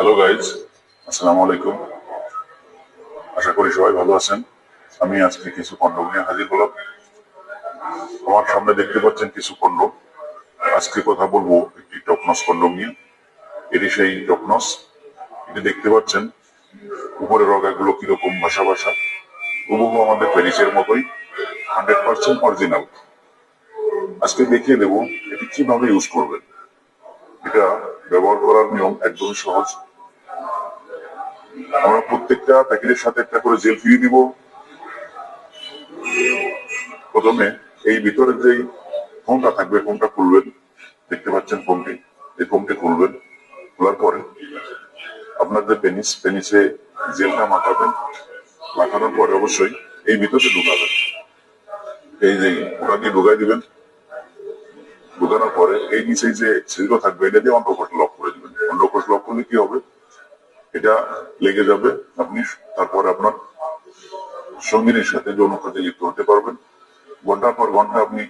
Hello guys, আসসালামু আলাইকুম। আশা করি সবাই ভালো আছেন। আমি আজকে কিছু কন্ডম নিয়ে হাজির হলাম। আমার সামনে দেখতে পাচ্ছেন কিছু কন্ডম। আজকে কথা বলবো একটি টকনস কন্ডম নিয়ে। এটি সেই টকনস। এটি দেখতে পাচ্ছেন উপরের রগাগুলো কিরকম ভাসা ভাসা, হুবহু আমাদের প্যারিসের মতোই, 100% অরিজিনাল। আজকে দেখিয়ে দেবো এটি কিভাবে ইউজ করবেন। এটা ব্যবহার করার নিয়ম একদমই সহজ। আমরা প্রত্যেকটা প্যাকেটের সাথে একটা করে জেল ফ্রি দিব। প্রথমে এই ভিতরে যে ফোনটা থাকবে, ফোনটা খুলবেন। দেখতে পাচ্ছেন ফোনটি, এই ফোনটি খুলবেন। খোলার পরে আপনার যে পেনিসে জেলটা মাখাবেন। মাখানোর পরে অবশ্যই এই ভিতরে ঢুকাবেন। এই যে ওটা দিয়ে ঢুকাই দিবেন। ঢুকানোর পরে এই নিচে যে ছিদ্র থাকবে এটা দিয়ে অন্ডকোষ লক করে দিবেন। অন্ডকোষ লক করলে কি হবে, এটা লেগে যাবে। আপনি তারপরে আপনার সঙ্গিনীর সাথে যৌন কাজে লিপ্ত হতে পারবেন। ঘন্টার পর ঘন্টা আপনি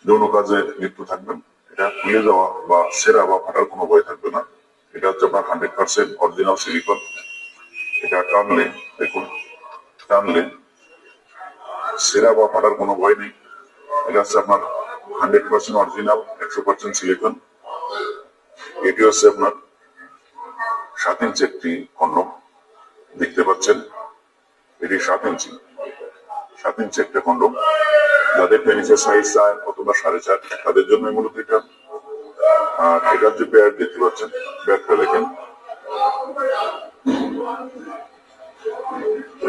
যৌন কাজে লিপ্ত থাকবেন। এটা খুলে যাওয়া বা ছেঁড়া বা ফাটার কোনো ভয় থাকবে না। এটা হচ্ছে আপনার 100% অরিজিনাল সিলিকন। এটা টানলে, দেখুন, টানলে ছেঁড়া বা ফাটার কোনো ভয় নেই। এটা হচ্ছে আপনার 100% অরিজিনাল, 100% সিলিকন। এটি হচ্ছে আপনার 7 ইঞ্চি একটি কন্ডম। দেখতে পাচ্ছেন এটি 7 ইঞ্চি একটা কন্ডম। যাদের পেনিসের সাইজ 4 অথবা 4.5 তাদের জন্য মূলত এটা। আর এটার যে ব্যাট দেখতে পাচ্ছেন, ব্যাটটা দেখেন,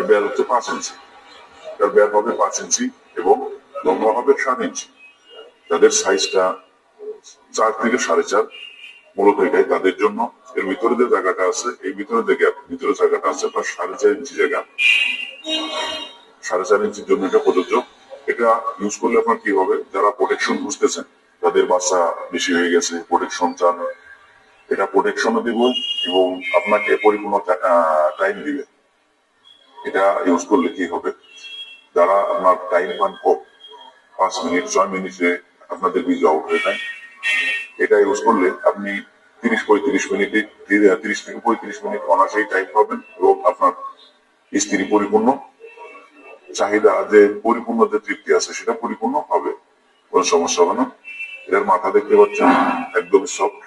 ব্যাট হচ্ছে 5 ইঞ্চি। এটার ব্যাট হবে 5 ইঞ্চি এবং লম্বা হবে 7 ইঞ্চি। যাদের সাইজটা 4 থেকে 4.5 মূলত এটাই তাদের জন্য। এর ভিতরে যে জায়গাটা আছে, এই ভিতরে যে গ্যাপ, ভিতরে জায়গাটা আছে প্রায় 4.5 ইঞ্চি জায়গা। 4.5 ইঞ্চির জন্য এটা প্রযোজ্য। এটা ইউজ করলে আপনার কি হবে, যারা প্রোটেকশন বুঝতেছেন, যাদের বাচ্চা বেশি হয়ে গেছে, প্রোটেকশন চান, এটা প্রোটেকশনও দিব এবং আপনাকে পরিপূর্ণ টাইম দিবে। এটা ইউজ করলে কি হবে, যারা আপনার টাইম পান কম, 5 মিনিট 6 মিনিটে আপনাদের বীজ আউট হয়ে যায়, এটা ইউজ করলে আপনি 30-35 মিনিটে 30 থেকে 35 মিনিট অনায়াসেই টাইম পাবেন এবং আপনার স্ত্রী পরিপূর্ণ চাহিদা, যে পরিপূর্ণ যে তৃপ্তি আছে সেটা পরিপূর্ণ হবে। কোনো সমস্যা হবে না। এটার মাথা দেখতে পাচ্ছেন একদম সফট।